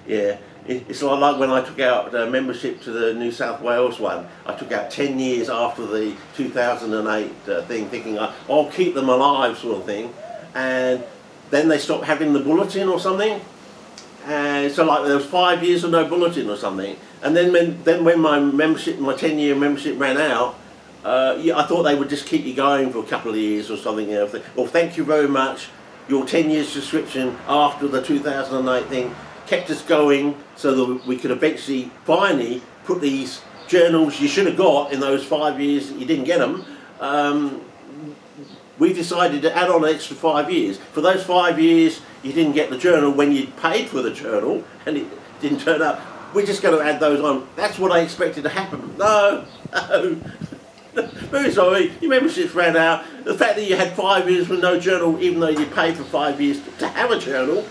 Yeah, it's like when I took out membership to the New South Wales one. I took out 10 years after the 2008 thing, thinking I'll keep them alive, sort of thing. And then they stopped having the bulletin or something. And so like there was 5 years of no bulletin or something. And then when my membership, my 10-year membership ran out, yeah, I thought they would just keep you going for a couple of years or something else. Well, thank you very much. Your 10-year subscription after the 2008 thing kept us going so that we could eventually finally put these journals you should have got in those 5 years that you didn't get them. We decided to add on an extra 5 years. For those 5 years you didn't get the journal when you paid for the journal and it didn't turn up. We're just going to add those on. That's what I expected to happen. No, no. Very sorry, your membership's ran out. The fact that you had 5 years with no journal, even though you paid for 5 years to have a journal,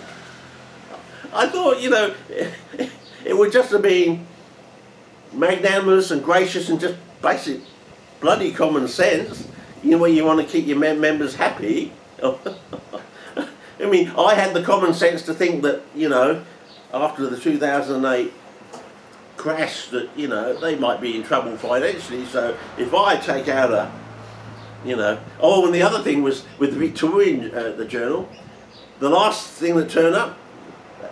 I thought, you know, it would just have been magnanimous and gracious and just basic bloody common sense. You know, where you want to keep your members happy. I mean, I had the common sense to think that, you know, after the 2008 crash, that, you know, they might be in trouble financially. So if I take out a, you know, oh, and the other thing was with the Victorian, the journal, the last thing that turned up,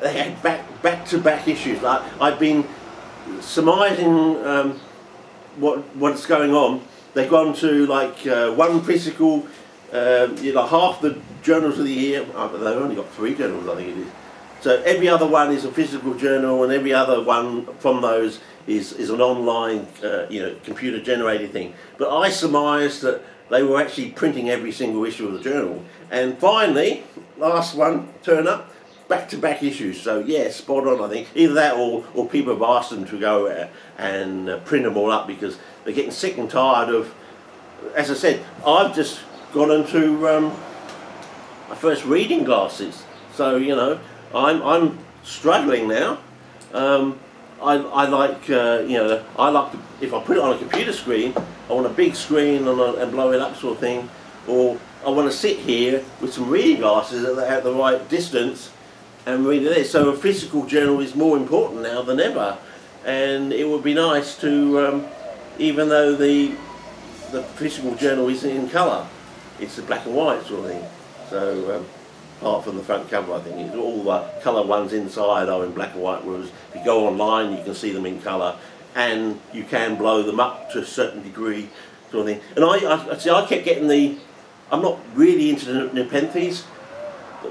they had back-to-back issues. Like I've been surmising what's going on. They've gone to like one physical, you know, half the journals of the year. They've only got 3 journals, I think it is. So every other one is a physical journal, and every other one from those is an online, you know, computer-generated thing. But I surmised that they were actually printing every single issue of the journal. And finally, last one turned up, back-to-back issues. So yeah, spot on, I think. Either that or people have asked them to go and print them all up because they're getting sick and tired of, as I said, I've just got into my first reading glasses. So, you know, I'm struggling now. I like, you know, I like to, if I put it on a computer screen, I want a big screen and blow it up sort of thing. Or I want to sit here with some reading glasses at the right distance and read it there. So a physical journal is more important now than ever. And it would be nice to, even though the physical journal isn't in colour, it's a black and white sort of thing. So apart from the front cover, I think it's all the colour ones inside are in black and white, whereas if you go online you can see them in colour and you can blow them up to a certain degree sort of thing. And I kept getting the, I'm not really into the Nepenthes,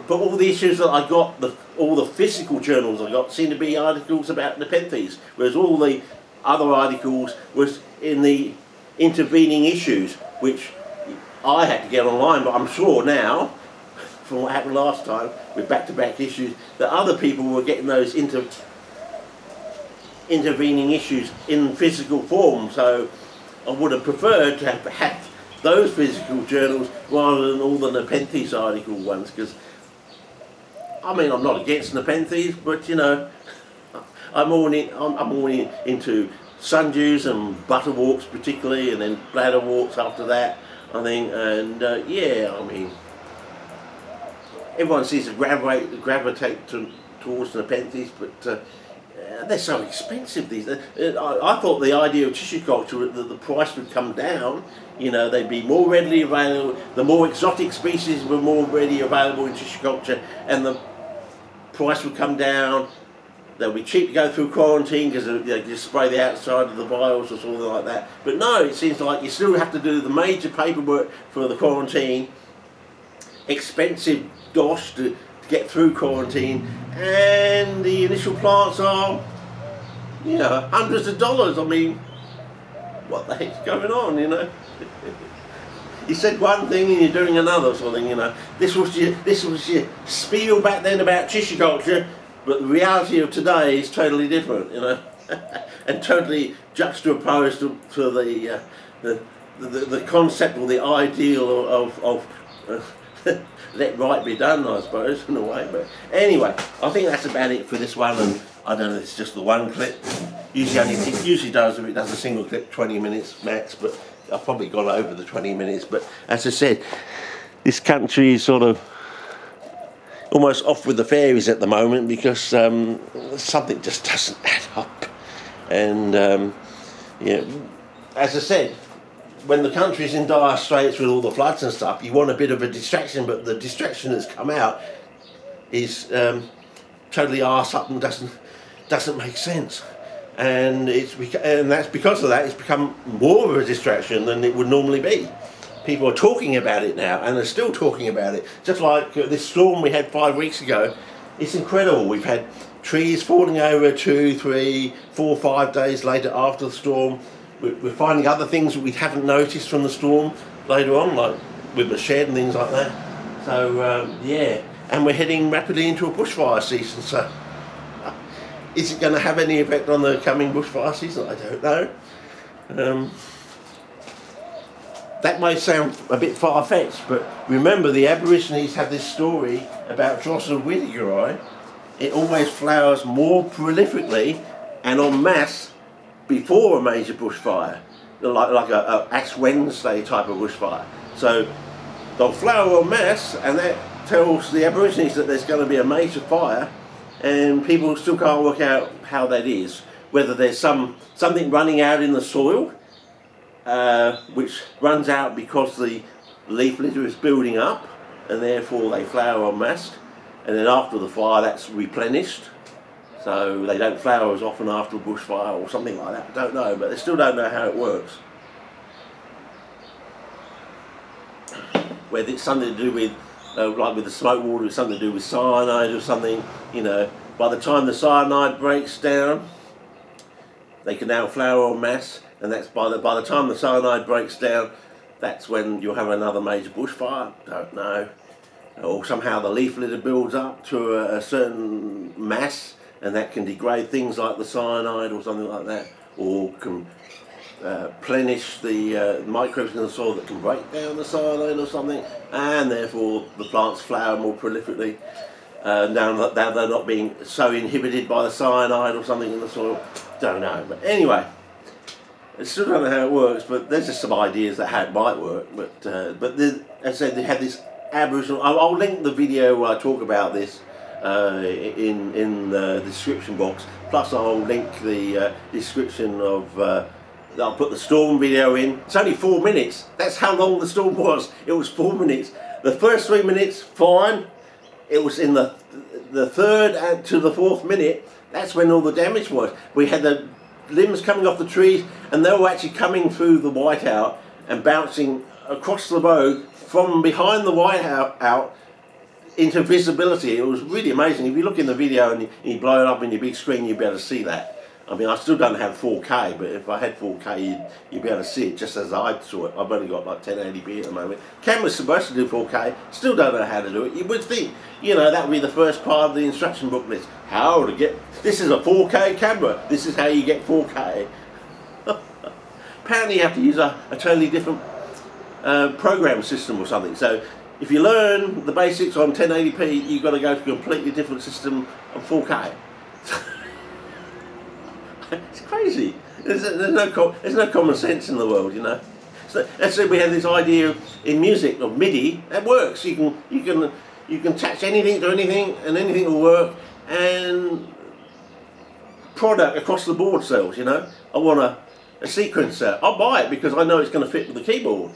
but all the issues that I got, all the physical journals I got seem to be articles about Nepenthes, whereas all the other articles was in the intervening issues, which I had to get online, but I'm sure now, from what happened last time with back-to-back issues, that other people were getting those intervening issues in physical form. So I would have preferred to have had those physical journals rather than all the Nepenthes article ones, because I mean, I'm not against Nepenthes, but you know, I'm all into sundews and butterwalks particularly, and then bladderwalks after that, I think. And yeah, I mean, everyone seems to gravitate towards Nepenthes, but they're so expensive these days. I thought the idea of tissue culture, that the price would come down. You know, they'd be more readily available. The more exotic species were more readily available in tissue culture, and the price would come down. They'll be cheap to go through quarantine because they just spray the outside of the vials or something like that. But no, it seems like you still have to do the major paperwork for the quarantine, expensive dosh to get through quarantine, and the initial plants are, you know, hundreds of dollars. I mean, what the heck's going on, you know? You said one thing and you're doing another sort of thing, you know. This was your spiel back then about tissue culture, but the reality of today is totally different, you know, and totally juxtaposed to the concept or the ideal of let right be done, I suppose, in a way. But anyway, I think that's about it for this one, and I don't know, it's just the one clip. Usually does, if it does a single clip, 20 minutes max, but I've probably gone over the 20 minutes. But as I said, this country is sort of, almost off with the fairies at the moment, because something just doesn't add up. And as I said, when the country's in dire straits with all the floods and stuff, you want a bit of a distraction, but the distraction that's come out is totally arse up and doesn't make sense. And that's because of that, it's become more of a distraction than it would normally be. People are talking about it now, and they're still talking about it. Just like this storm we had 5 weeks ago, it's incredible. We've had trees falling over 2, 3, 4, 5 days later after the storm. We're finding other things that we haven't noticed from the storm later on, like with the shed and things like that. So yeah, and we're heading rapidly into a bushfire season. So is it going to have any effect on the coming bushfire season? I don't know. That may sound a bit far-fetched, but remember the Aborigines have this story about Drosophila whittigeri. It always flowers more prolifically and en masse before a major bushfire, like a Ash Wednesday type of bushfire. So they'll flower en masse, and that tells the Aborigines that there's going to be a major fire, and people still can't work out how that is. Whether there's something running out in the soil, which runs out because the leaf litter is building up, and therefore they flower en masse, and then after the fire that's replenished, so they don't flower as often after a bushfire or something like that. I don't know, but they still don't know how it works. Whether it's something to do with, like with the smoke water, it's something to do with cyanide or something, you know. By the time the cyanide breaks down, they can now flower en masse, and that's by the time the cyanide breaks down, that's when you'll have another major bushfire. Don't know. Or somehow the leaf litter builds up to a certain mass, and that can degrade things like the cyanide or something like that, or can plenish the microbes in the soil that can break down the cyanide or something, and therefore the plants flower more prolifically. Now they're not being so inhibited by the cyanide or something in the soil. Don't know, but anyway, I still don't know how it works, but there's just some ideas that how it might work. But as I said, they had this Aboriginal. I'll link the video where I talk about this in the description box. Plus, I'll link the description of. I'll put the storm video in. It's only 4 minutes. That's how long the storm was. It was 4 minutes. The first 3 minutes, fine. It was in the third to the fourth minute. That's when all the damage was. We had the limbs coming off the trees, and they were actually coming through the whiteout and bouncing across the road from behind the whiteout out into visibility. It was really amazing. If you look in the video and you blow it up in your big screen, you'll be able to see that. I mean, I still don't have 4K, but if I had 4K, you'd be able to see it just as I saw it. I've only got like 1080p at the moment. Camera's supposed to do 4K, still don't know how to do it. You would think, you know, that would be the first part of the instruction booklet. How to get, this is a 4K camera, this is how you get 4K. Apparently you have to use a totally different program system or something. So if you learn the basics on 1080p, you've got to go to a completely different system on 4K. It's crazy. There's no common sense in the world, you know. So let's say we have this idea in music of MIDI. That works. You can attach anything to anything, and anything will work. And product across the board sells. You know, I want a sequencer. I'll buy it because I know it's going to fit with the keyboard.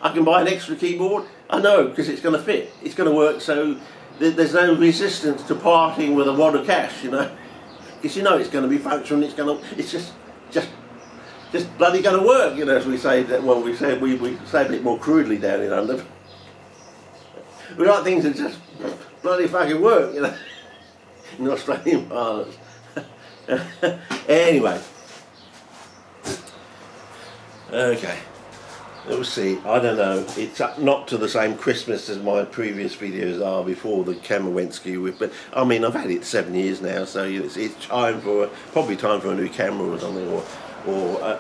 I can buy an extra keyboard. I know because it's going to fit. It's going to work. So there's no resistance to parting with a wad of cash. You know. Because you know it's going to be functional, it's just bloody going to work, you know, as we say that. Well, we say a bit more crudely down in under. We like things that just bloody fucking work, you know, in Australian parlance. Anyway, okay. We'll see. I don't know. It's not to the same Christmas as my previous videos are before the camera went skew with. But I mean, I've had it 7 years now, so it's time for probably time for a new camera or something, or